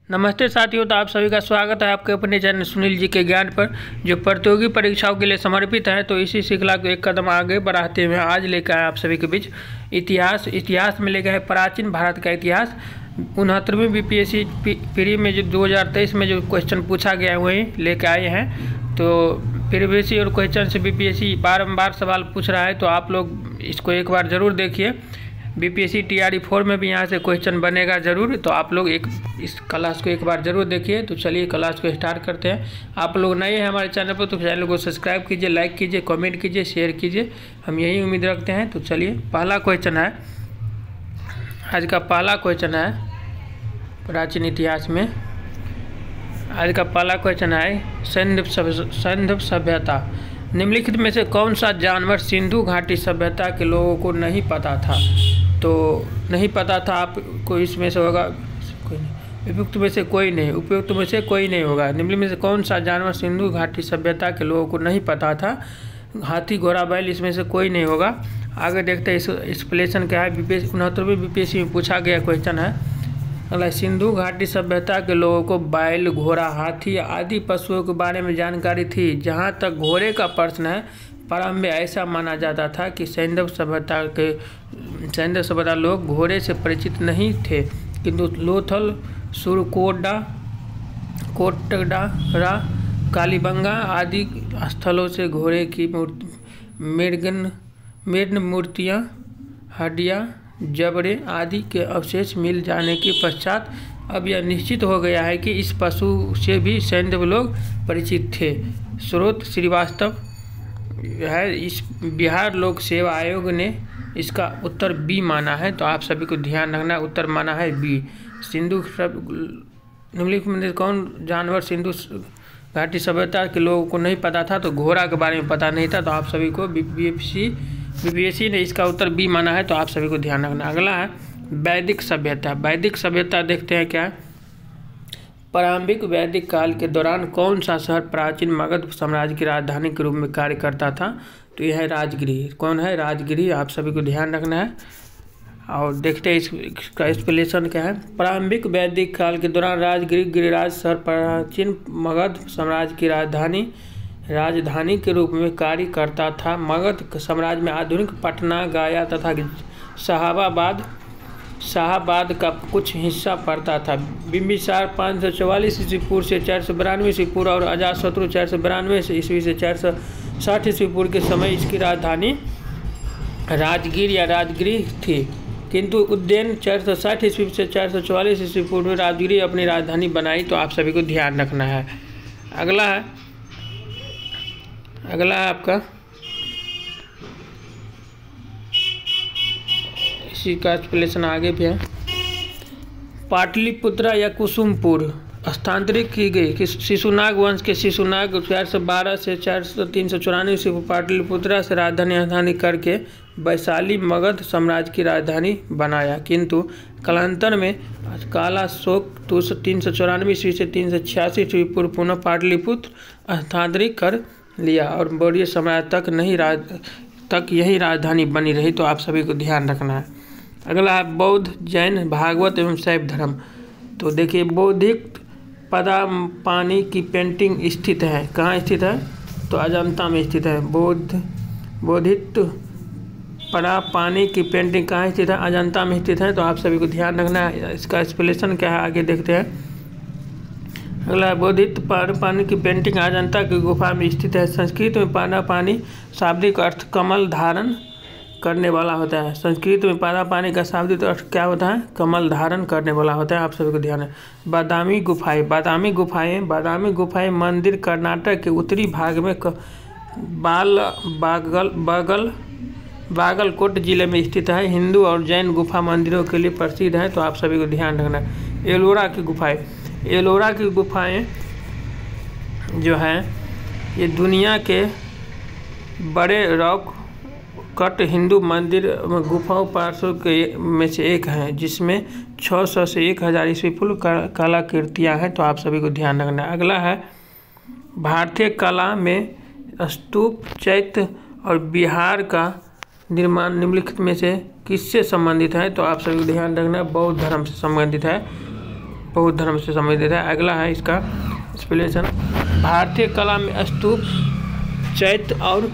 नमस्ते साथियों, तो आप सभी का स्वागत है आपके अपने चैनल सुनील जी के ज्ञान पर, जो प्रतियोगी परीक्षाओं के लिए समर्पित है। तो इसी श्रृंखला को एक कदम आगे बढ़ाते हुए आज लेकर आए आप सभी के बीच इतिहास में लेकर है प्राचीन भारत का इतिहास। 69वीं बीपीएससी प्री में जो 2023 में जो क्वेश्चन पूछा गया वही लेकर आए हैं। तो प्रीवियस और क्वेश्चन से बीपीएससी बारंबार सवाल पूछ रहा है, तो आप लोग इसको एक बार ज़रूर देखिए। बीपीएससी TRE 4 में भी यहाँ से क्वेश्चन बनेगा ज़रूर, तो आप लोग इस क्लास को एक बार ज़रूर देखिए। तो चलिए क्लास को स्टार्ट करते हैं। आप लोग नए हैं हमारे चैनल पर तो चैनल को सब्सक्राइब कीजिए, लाइक कीजिए, कमेंट कीजिए, शेयर कीजिए, हम यही उम्मीद रखते हैं। तो चलिए पहला क्वेश्चन है, आज का पहला क्वेश्चन है प्राचीन इतिहास में। आज का पहला क्वेश्चन है सिंधु सभ्यता। निम्नलिखित में से कौन सा जानवर सिंधु घाटी सभ्यता के लोगों को नहीं पता था? तो नहीं पता था आपको, इसमें से होगा कोई नहीं, उपयुक्त में से कोई नहीं, उपयुक्त में से कोई नहीं होगा। निम्नलिखित में से कौन सा जानवर सिंधु घाटी सभ्यता के लोगों को नहीं पता था? हाथी, घोड़ा, बैल, इसमें से कोई नहीं होगा। आगे देखते हैं इस एक्सप्लेनेशन क्या है। 69वीं बीपीएससी में पूछा गया क्वेश्चन है। अगला, सिंधु घाटी सभ्यता के लोगों को बैल, घोड़ा, हाथी आदि पशुओं के बारे में जानकारी थी। जहाँ तक घोड़े का प्रश्न है, प्रारंभ में ऐसा माना जाता था कि सिंधु सभ्यता लोग घोड़े से परिचित नहीं थे, किंतु लोथल, सुरकोटडा, कालीबंगा आदि स्थलों से घोड़े की मृग मूर्तियाँ, हड्डियाँ, जबड़े आदि के अवशेष मिल जाने के पश्चात अब यह निश्चित हो गया है कि इस पशु से भी सिंधु लोग परिचित थे। स्रोत श्रीवास्तव है। इस बिहार लोक सेवा आयोग ने इसका उत्तर बी माना है, तो आप सभी को ध्यान रखना, उत्तर माना है बी। सिंधु निम्नलिखित में कौन जानवर सिंधु घाटी सभ्यता के लोगों को नहीं पता था? तो घोड़ा के बारे में पता नहीं था, तो आप सभी को बीपीएससी ने इसका उत्तर बी माना है, तो आप सभी को ध्यान रखना। अगला है वैदिक सभ्यता। वैदिक सभ्यता देखते हैं क्या है। प्रारंभिक वैदिक काल के दौरान कौन सा शहर प्राचीन मगध साम्राज्य की राजधानी के रूप में कार्य करता था? तो यह है राजगिरी। कौन है? राजगिरी। आप सभी को ध्यान रखना है। और देखते हैं इसका एक्सप्लेनेशन क्या है। प्रारंभिक वैदिक काल के दौरान राजगिरी गिरिराज शहर प्राचीन मगध साम्राज्य की राजधानी के रूप में कार्य करता था। मगध साम्राज्य में आधुनिक पटना, गया तथा शाहाबाद का कुछ हिस्सा पड़ता था। बिंबिसार 544 ईस्वी पूर्व से 492 ईस्वी पूर्व और अजातशत्रु 492 ईस्वी से 460 ईस्वी पूर्व के समय इसकी राजधानी राजगीर या राजगिरी थी, किंतु उज्जैन 460 ईस्वी से 444 ईस्वी पूर्व में राजगिरी अपनी राजधानी बनाई, तो आप सभी को ध्यान रखना है। अगला है आपका, इसी का एक्सप्लेनेशन आगे भी है। पाटलिपुत्रा या कुसुमपुर स्थानांतरित की गई कि शिशुनाग वंश के शिशुनाग 412 से 394 ईस्वी को पाटलिपुत्रा से राजधानी करके वैशाली मगध साम्राज्य की राजधानी बनाया, किंतु कालांतर में कालाशोक 394 ईस्वी से 386 ईस्वी पूर्व पुनः पाटलिपुत्र स्थानांतरित कर लिया और मौर्य साम्राज्य तक यही राजधानी बनी रही, तो आप सभी को ध्यान रखना है। अगला है बौद्ध, जैन, भागवत एवं शैव धर्म। तो देखिए, बौद्धिक पदापानी की पेंटिंग स्थित है, कहाँ स्थित है? तो अजंता में स्थित है। बौद्धिक पदापानी की पेंटिंग कहाँ स्थित है? अजंता में स्थित है, तो आप सभी को ध्यान रखना है। इसका एक्सप्लेनेशन क्या है आगे देखते हैं। अगला, बौद्धिक पदापानी की पेंटिंग अजंता की गुफा में स्थित है। संस्कृत में पदापानी शाब्दिक अर्थ कमल धारण करने वाला होता है। संस्कृत में पदापानी का शाब्दिक अर्थ क्या होता है? कमल धारण करने वाला होता है, आप सभी को ध्यान है। बादामी गुफाएं मंदिर कर्नाटक के उत्तरी भाग में बागलकोट जिले में स्थित है। हिंदू और जैन गुफा मंदिरों के लिए प्रसिद्ध है, तो आप सभी को ध्यान रखना है। एलोरा की गुफाएं जो हैं, ये दुनिया के बड़े रॉक कट हिंदू मंदिर गुफाओं पार्श्व के में से एक है, जिसमें 600 से 1000 ईस्वी पूर्व कलाकृतियाँ हैं, तो आप सभी को ध्यान रखना है। अगला है भारतीय कला में स्तूप, चैत्य और विहार का निर्माण निम्नलिखित में से किससे संबंधित है? तो आप सभी को ध्यान रखना है, बौद्ध धर्म से संबंधित है। बौद्ध धर्म से संबंधित है। अगला है इसका एक्सप्लेनेशन, भारतीय कला में स्तूप, चैत्य और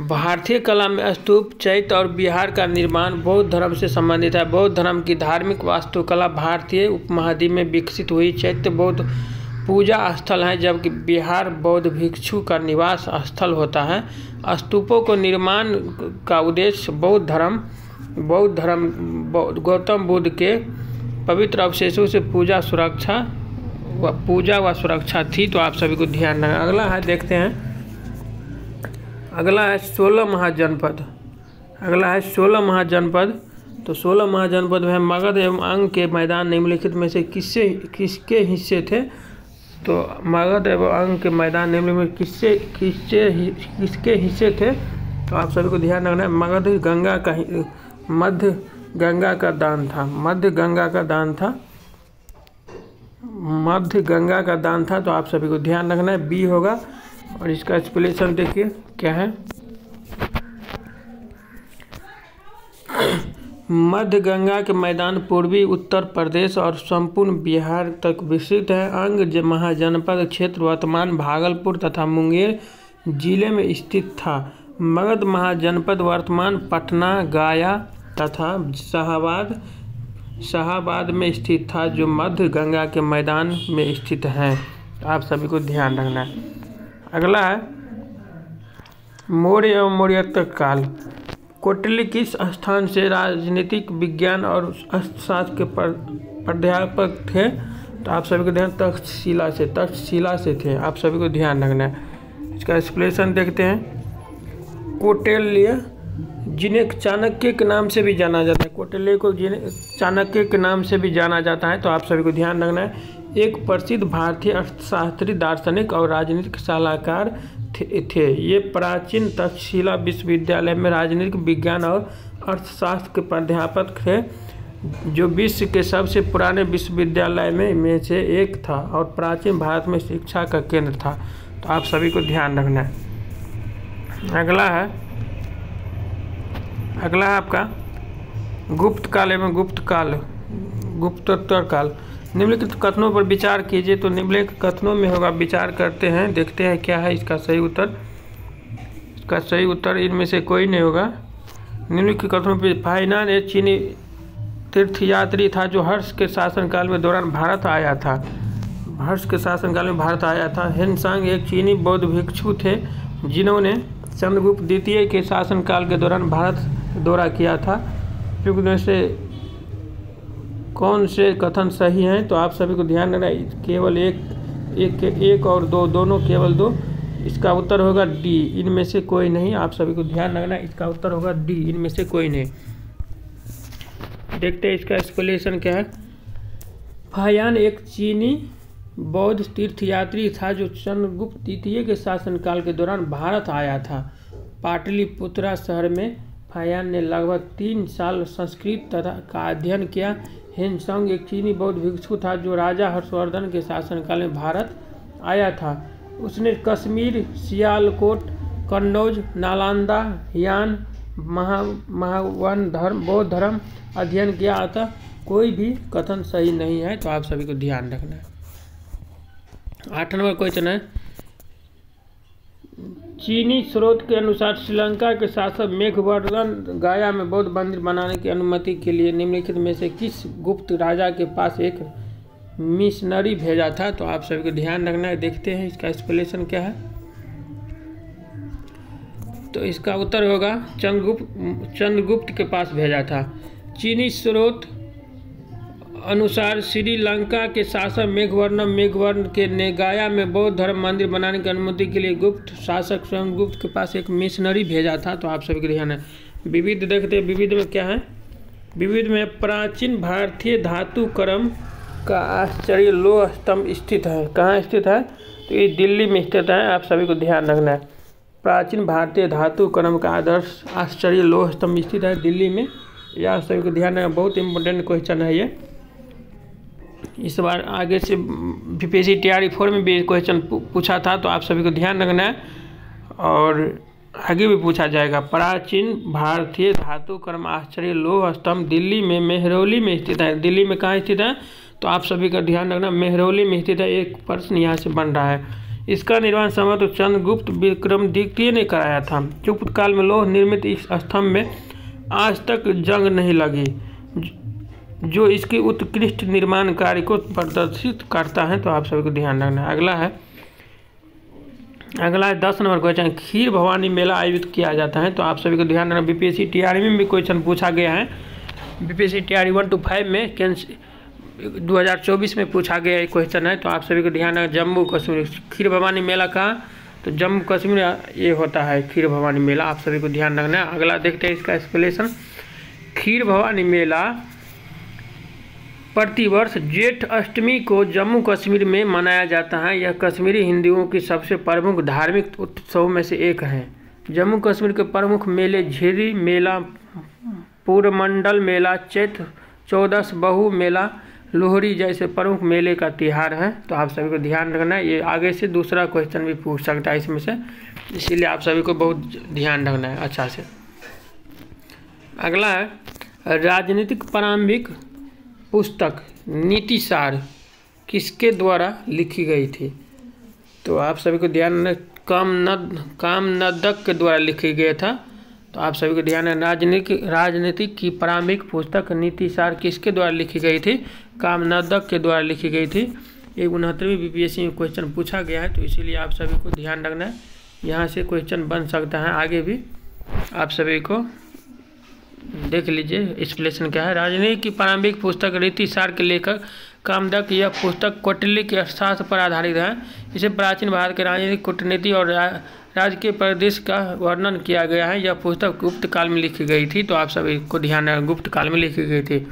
भारतीय कला में स्तूप, चैत्य और विहार का निर्माण बौद्ध धर्म से संबंधित है। बौद्ध धर्म की धार्मिक वास्तुकला भारतीय उपमहाद्वीप में विकसित हुई। चैत्य बौद्ध पूजा स्थल है, जबकि विहार बौद्ध भिक्षु का निवास स्थल होता है। स्तूपों को निर्माण का उद्देश्य बौद्ध धर्म गौतम बुद्ध के पवित्र अवशेषों से पूजा व सुरक्षा थी। तो आप सभी को ध्यान रखना। अगला है, देखते हैं, अगला है 16 महाजनपद। अगला है 16 महाजनपद। तो 16 महाजनपद में मगध एवं अंग के मैदान निम्नलिखित में से किसके हिस्से थे? तो मगध एवं अंग के मैदान निम्नलिखित में किसके हिस्से थे? तो आप सभी को ध्यान रखना है। मध्य गंगा का दान था। मध्य गंगा का दान था। तो आप सभी को ध्यान रखना है, बी होगा। और इसका एक्सप्लेनेशन देखिए क्या है। मध्य गंगा के मैदान पूर्वी उत्तर प्रदेश और संपूर्ण बिहार तक विस्तृत है। अंग महाजनपद क्षेत्र वर्तमान भागलपुर तथा मुंगेर जिले में स्थित था। मगध महाजनपद वर्तमान पटना, गया तथा शाहाबाद में स्थित था, जो मध्य गंगा के मैदान में स्थित है। आप सभी को ध्यान रखना है। अगला है मौर्य एवं मौर्योत्तर काल। कौटिल्य किस स्थान से राजनीतिक विज्ञान और अर्थशास्त्र के प्राध्यापक थे? तो आप सभी को ध्यान, तक्षशिला से थे। आप सभी को ध्यान रखना है। इसका एक्सप्लेनेशन देखते हैं। कौटिल्य जिन्हें चाणक्य के नाम से भी जाना जाता है, कौटिल्य को चाणक्य के नाम से भी जाना जाता है। तो आप सभी को ध्यान रखना है। एक प्रसिद्ध भारतीय अर्थशास्त्री, दार्शनिक और राजनीतिक सलाहकार थे। ये प्राचीन तक्षशिला विश्वविद्यालय में राजनीतिक विज्ञान और अर्थशास्त्र के प्राध्यापक थे, जो विश्व के सबसे पुराने विश्वविद्यालय में से एक था और प्राचीन भारत में शिक्षा का केंद्र था। तो आप सभी को ध्यान रखना है। अगला है आपका गुप्त काल एवं गुप्तोत्तर काल। निम्नलिखित कथनों पर विचार कीजिए। तो निम्नलिखित कथनों में होगा, विचार करते हैं, देखते हैं क्या है इसका सही उत्तर। इसका सही उत्तर इनमें से कोई नहीं होगा। निम्नलिखित कथनों पर फाइनान एक चीनी तीर्थयात्री था, जो हर्ष के शासनकाल में दौरान भारत आया था। हेनसांग एक चीनी बौद्ध भिक्षु थे, जिन्होंने चंद्रगुप्त द्वितीय के शासनकाल के दौरान भारत दौरा किया था। में से कौन से कथन सही हैं? तो आप सभी को ध्यान रखना, केवल एक और दो, दोनों केवल दो। इसका उत्तर होगा डी, इनमें से कोई नहीं। आप सभी को ध्यान रखना, इसका उत्तर होगा डी, इनमें से कोई नहीं। देखते हैं इसका एक्सप्लेनेशन क्या है। फायान एक चीनी बौद्ध तीर्थयात्री था, जो चंद्रगुप्त द्वितीय के शासनकाल के दौरान भारत आया था। पाटलिपुत्रा शहर में फायान ने लगभग 3 साल संस्कृत का अध्ययन किया। हेनसांग एक चीनी बौद्ध भिक्षु था, जो राजा हर्षवर्धन के शासनकाल में भारत आया था। उसने कश्मीर, सियालकोट, कन्नौज, नालंदा, हियान, महावन बौद्ध धर्म अध्ययन किया। अतः कोई भी कथन सही नहीं है। तो आप सभी को ध्यान रखना है। 8 नंबर क्वेश्चन है। चीनी स्रोत के अनुसार श्रीलंका के शासक मेघवर्धन गया में बौद्ध मंदिर बनाने की अनुमति के लिए निम्नलिखित में से किस गुप्त राजा के पास एक मिशनरी भेजा था? तो आप सभी को ध्यान रखना है। देखते हैं इसका एक्सप्लेनेशन क्या है। तो इसका उत्तर होगा चंद्रगुप्त के पास भेजा था। चीनी स्रोत अनुसार श्रीलंका के शासक मेघवर्धन ने गया में बौद्ध धर्म मंदिर बनाने की अनुमति के लिए गुप्त शासक स्वयं गुप्त के पास एक मिशनरी भेजा था। तो आप सभी को ध्यान है। विविध देखते हैं, विविध में क्या है। विविध में प्राचीन भारतीय धातु क्रम का आश्चर्य लौह स्तंभ स्थित है। कहाँ स्थित है? तो ये दिल्ली में स्थित है। आप सभी को ध्यान रखना है। प्राचीन भारतीय धातु क्रम का आदर्श आश्चर्य लौह स्तंभ स्थित है दिल्ली में। यह आप सभी को ध्यान रखना, बहुत इंपॉर्टेंट क्वेश्चन है ये। इस बार आगे से बीपीएससी टीआरई 4 में भी क्वेश्चन पूछा था, तो आप सभी को ध्यान रखना है और आगे भी पूछा जाएगा। प्राचीन भारतीय धातु कर्म आश्चर्य लौह स्तंभ दिल्ली में मेहरौली में स्थित है। दिल्ली में कहाँ स्थित है? तो आप सभी का ध्यान रखना, मेहरौली में स्थित है। एक प्रश्न यहाँ से बन रहा है। इसका निर्माण समय तो चंद्रगुप्त विक्रमादित्य ने कराया था। गुप्त काल में लौह निर्मित इस स्तंभ में आज तक जंग नहीं लगी, जो इसके उत्कृष्ट निर्माण कार्य को प्रदर्शित करता है। तो आप सभी को ध्यान रखना है। अगला है 10 नंबर क्वेश्चन। खीर भवानी मेला आयोजित किया जाता है। तो आप सभी को ध्यान रखना, बीपीएससी टीआरई में भी क्वेश्चन पूछा गया है। बीपीएससी टीआरई 1 to 5 में 2024 में पूछा गया एक क्वेश्चन है। तो आप सभी को ध्यान रखना, जम्मू कश्मीर खीर भवानी मेला कहाँ? तो जम्मू कश्मीर ये होता है खीर भवानी मेला। आप सभी को ध्यान रखना है। अगला देखते हैं इसका एक्सप्लेनेशन। खीर भवानी मेला प्रतिवर्ष जेठ अष्टमी को जम्मू कश्मीर में मनाया जाता है। यह कश्मीरी हिंदुओं की सबसे प्रमुख धार्मिक उत्सवों में से एक है। जम्मू कश्मीर के प्रमुख मेले झिरी मेला, पूरमंडल मेला, चैत्र चौदस बहु मेला, लोहड़ी जैसे प्रमुख मेले का त्यौहार है। तो आप सभी को ध्यान रखना है। ये आगे से दूसरा क्वेश्चन भी पूछ सकता है इसमें से, इसीलिए आप सभी को बहुत ध्यान रखना है अच्छा से। अगला है राजनीतिक प्रारंभिक पुस्तक नीति सार किसके द्वारा लिखी गई थी? तो आप सभी को ध्यान रखना, कामनदक के द्वारा लिखी गया था। तो आप सभी को ध्यान है, राजनीतिक की प्रारंभिक पुस्तक नीति सार किसके द्वारा लिखी गई थी? कामनदक के द्वारा लिखी गई थी। ये 69वीं बीपीएससी में क्वेश्चन पूछा गया है, तो इसीलिए आप सभी को ध्यान रखना है। यहाँ से क्वेश्चन बन सकता है आगे भी। आप सभी को देख लीजिए एक्सप्लेनेशन क्या है। राजनीति की प्रारंभिक पुस्तक नीति सार के लेखक कामदक। यह पुस्तक कौटिल्य के अर्थशास्त्र पर आधारित है। इसे प्राचीन भारत के राजनीतिक कूटनीति और राजकीय परिदृश्य का वर्णन किया गया है। यह पुस्तक गुप्त काल में लिखी गई थी। तो आप सभी को ध्यान रखना, गुप्त काल में लिखी गई थी।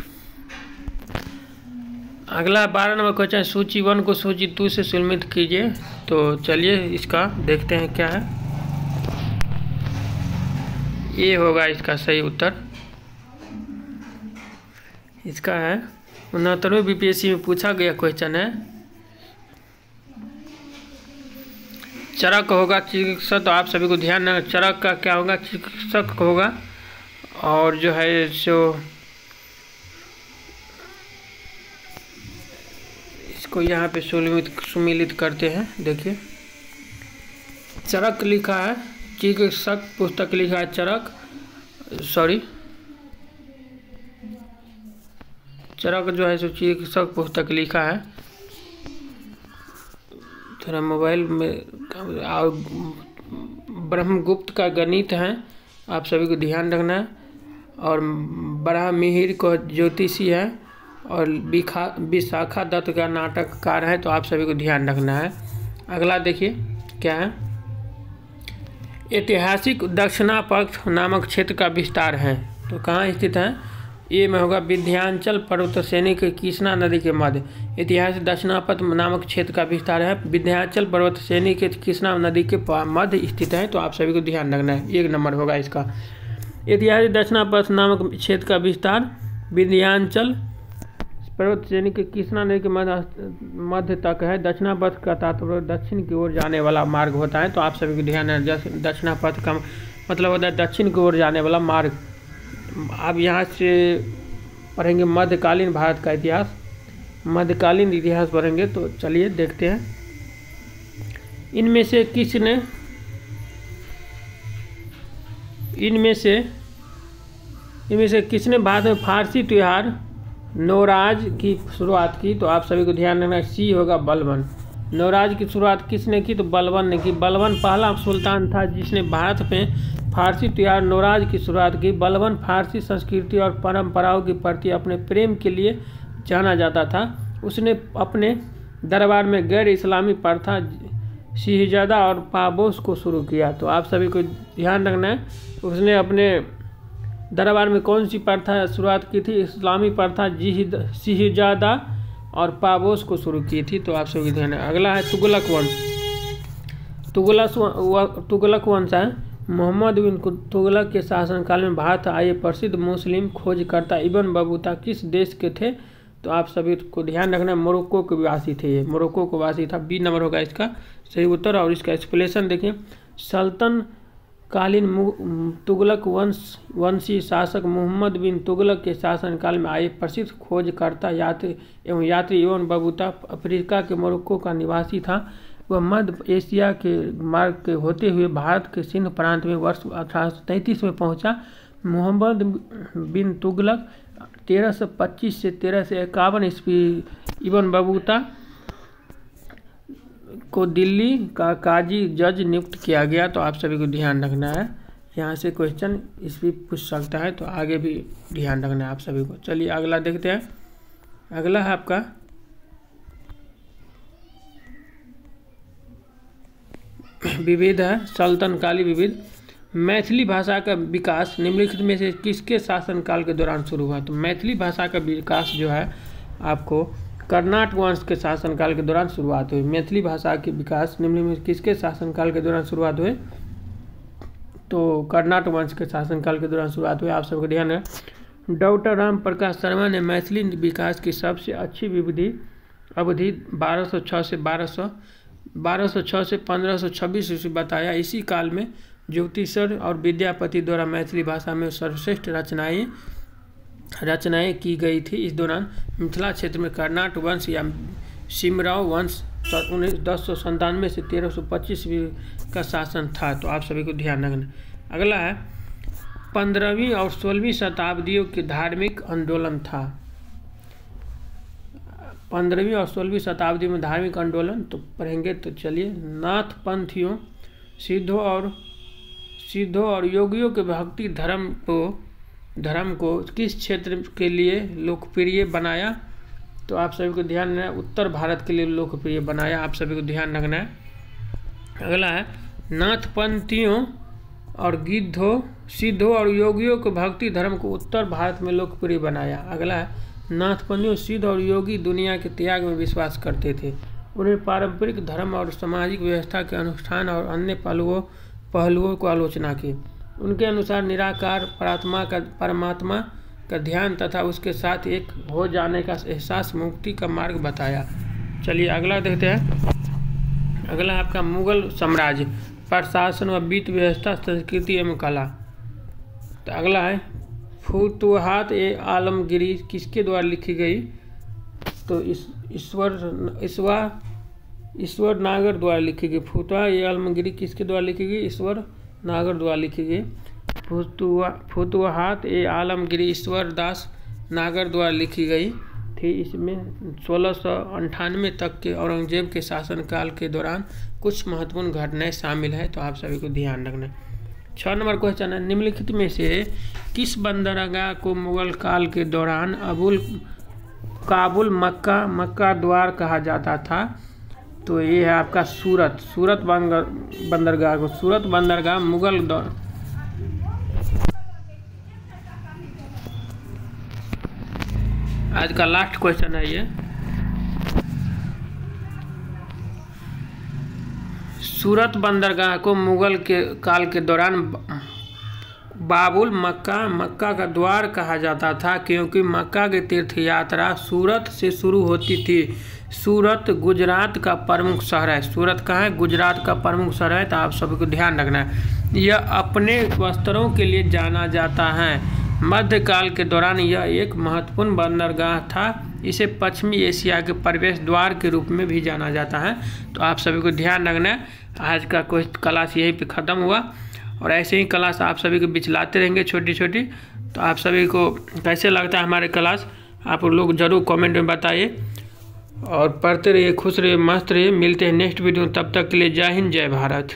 अगला 12 नंबर क्वेश्चन। सूची 1 को सूची 2 से सुलमित कीजिए। तो चलिए इसका देखते हैं क्या है। ये होगा इसका सही उत्तर। इसका है 69वीं बीपीएससी में पूछा गया क्वेश्चन है। चरक होगा चिकित्सक। तो आप सभी को ध्यान रखना, चरक का क्या होगा? चिकित्सक होगा। और जो है सो इसको यहाँ पे सुमिलित करते हैं। देखिए चरक लिखा है, चिकित्सक पुस्तक लिखा है चरक, चरक जो है सो चिकित्सक पुस्तक लिखा है। थोड़ा मोबाइल में ब्रह्मगुप्त का गणित है, आप सभी को ध्यान रखना है। और बड़ा मिहिर को ज्योतिषी है और विशाखा दत्त का नाटककार है। तो आप सभी को ध्यान रखना है। अगला देखिए क्या है। ऐतिहासिक दक्षिणापक्ष नामक क्षेत्र का विस्तार है। तो कहाँ स्थित है? ये में होगा विंध्याचल पर्वत श्रेणी के कृष्णा नदी के मध्य। ऐतिहासिक दक्षिणापथ नामक क्षेत्र का विस्तार है, विंध्याचल पर्वत श्रेणी के कृष्णा नदी के मध्य स्थित है। तो आप सभी को ध्यान रखना है, 1 नंबर होगा इसका। ऐतिहासिक दक्षिणापथ नामक क्षेत्र का विस्तार विंध्याचल पर्वत श्रेणी के कृष्णा नदी के मध्य तक है। दक्षिणापथ का तात्पर्य दक्षिण की ओर जाने वाला मार्ग होता है। तो आप सभी को ध्यान रखना, दक्षिणापथ का मतलब होता है दक्षिण की ओर जाने वाला मार्ग। अब यहाँ से पढ़ेंगे मध्यकालीन भारत का इतिहास, मध्यकालीन इतिहास पढ़ेंगे। तो चलिए देखते हैं इनमें से किसने भारत में फारसी त्यौहार नवराज की शुरुआत की? तो आप सभी को ध्यान रखना, सी होगा बलबन। नवराज की शुरुआत किसने की? तो बलबन ने की। बलबन पहला सुल्तान था जिसने भारत में फारसी त्यौहार नवराज की शुरुआत की। बलबन फारसी संस्कृति और परंपराओं के प्रति अपने प्रेम के लिए जाना जाता था। उसने अपने दरबार में गैर इस्लामी प्रथा शहजादा और पाबोस को शुरू किया। तो आप सभी को ध्यान रखना है, उसने अपने दरबार में कौन सी प्रथा शुरुआत की थी? इस्लामी प्रथा शहजादा और पाबोस को शुरू की थी। तो आप सभी ध्यान है। अगला है तुगलक वंश। तुगलक वंश है मोहम्मद बिन तुगलक के शासनकाल में भारत आए प्रसिद्ध मुस्लिम खोजकर्ता इब्न बतूता किस देश के थे? तो आप सभी को ध्यान रखना मोरक्को के वासी थे, ये मोरक्को के वासी था। बी नंबर होगा इसका सही उत्तर। और इसका एक्सप्लेनेशन देखिए, सल्तन कालीन तुगलक वंशी शासक मोहम्मद बिन तुगलक के शासनकाल में आए प्रसिद्ध खोजकर्ता यात्री एवं बबूता अफ्रीका के मोरक्को का निवासी था। वह मध्य एशिया के मार्ग के होते हुए भारत के सिंध प्रांत में वर्ष 1833 में पहुंचा। मोहम्मद बिन तुगलक 1325 से 1351 ईस्वी इब्न बतूता को दिल्ली का काजी जज नियुक्त किया गया। तो आप सभी को ध्यान रखना है, यहाँ से क्वेश्चन ईस्वी पूछ सकता है, तो आगे भी ध्यान रखना है आप सभी को। चलिए अगला देखते हैं। अगला है आपका विविध है, सल्तनकाली विविध। मैथिली भाषा का विकास निम्नलिखित में से किसके शासनकाल के दौरान शुरू हुआ? तो मैथिली भाषा का विकास जो है आपको कर्नाट वंश के शासनकाल के दौरान शुरुआत हुई। मैथिली भाषा के विकास निम्नलिखित में किसके शासनकाल के दौरान शुरुआत हुई? तो कर्नाट वंश के शासनकाल के दौरान शुरुआत हुई। आप सबको ध्यान है। डॉक्टर राम प्रकाश शर्मा ने मैथिली विकास की सबसे अच्छी अवधि 1206 से 1526 ईस्वी बताया। इसी काल में ज्योतिषर और विद्यापति द्वारा मैथिली भाषा में सर्वश्रेष्ठ रचनाएं की गई थी। इस दौरान मिथिला क्षेत्र में कर्नाट वंश या सिमराव वंश 1097 से 1325 का शासन था। तो आप सभी को ध्यान रखना। अगला है 15वीं और 16वीं शताब्दियों के धार्मिक आंदोलन था। 15वीं और 16वीं शताब्दी में धार्मिक आंदोलन तो पढ़ेंगे। तो चलिए, नाथ पंथियों, सिद्धों और योगियों के भक्ति धर्म को किस क्षेत्र के लिए लोकप्रिय बनाया? तो आप सभी को ध्यान रखना है, उत्तर भारत के लिए लोकप्रिय बनाया। आप सभी को ध्यान रखना है। अगला है नाथपंथियों और सिद्धों और योगियों के भक्ति धर्म को उत्तर भारत में लोकप्रिय बनाया। अगला है नाथपंथियों, सिद्ध और योगी दुनिया के त्याग में विश्वास करते थे। उन्हें पारंपरिक धर्म और सामाजिक व्यवस्था के अनुष्ठान और अन्य पहलुओं को आलोचना की। उनके अनुसार निराकार परमात्मा का ध्यान तथा उसके साथ एक हो जाने का एहसास मुक्ति का मार्ग बताया। चलिए अगला देखते हैं। अगला है आपका मुगल साम्राज्य, प्रशासन व वित्त व्यवस्था, संस्कृति एवं कला। तो अगला है फुतुहात ए आलमगीरी किसके द्वारा लिखी गई? तो ईश्वर नागर द्वारा लिखी गई। फुतुहात ए आलमगीरी किसके द्वारा लिखी गई? ईश्वर नागर द्वारा लिखी गई। फुतुहात ए आलमगीरी ईश्वर दास नागर द्वारा लिखी गई थी। इसमें 1698 तक के औरंगजेब के शासनकाल के दौरान कुछ महत्वपूर्ण घटनाएं शामिल है। तो आप सभी को ध्यान रखना। 6 नंबर क्वेश्चन है, निम्नलिखित में से किस बंदरगाह को मुगल काल के दौरान काबुल मक्का द्वार कहा जाता था? तो ये है आपका सूरत बंदरगाह को सूरत बंदरगाह मुगल दौर। आज का लास्ट क्वेश्चन है ये, सूरत बंदरगाह को मुगल के काल के दौरान बाबुल मक्का का द्वार कहा जाता था, क्योंकि मक्का की तीर्थ यात्रा सूरत से शुरू होती थी। सूरत गुजरात का प्रमुख शहर है। सूरत कहाँ है? गुजरात का प्रमुख शहर है। तो आप सभी को ध्यान रखना है। यह अपने वस्त्रों के लिए जाना जाता है। मध्यकाल के दौरान यह एक महत्वपूर्ण बंदरगाह था। इसे पश्चिमी एशिया के प्रवेश द्वार के रूप में भी जाना जाता है। तो आप सभी को ध्यान रखना है। आज का क्लास यहीं पे ख़त्म हुआ, और ऐसे ही क्लास आप सभी को बिचलाते रहेंगे छोटी छोटी। तो आप सभी को कैसे लगता है हमारे क्लास, आप लोग ज़रूर कमेंट में बताइए, और पढ़ते रहिए, खुश रहिए, मस्त रहिए। मिलते हैं नेक्स्ट वीडियो, तब तक के लिए जय हिंद, जय भारत।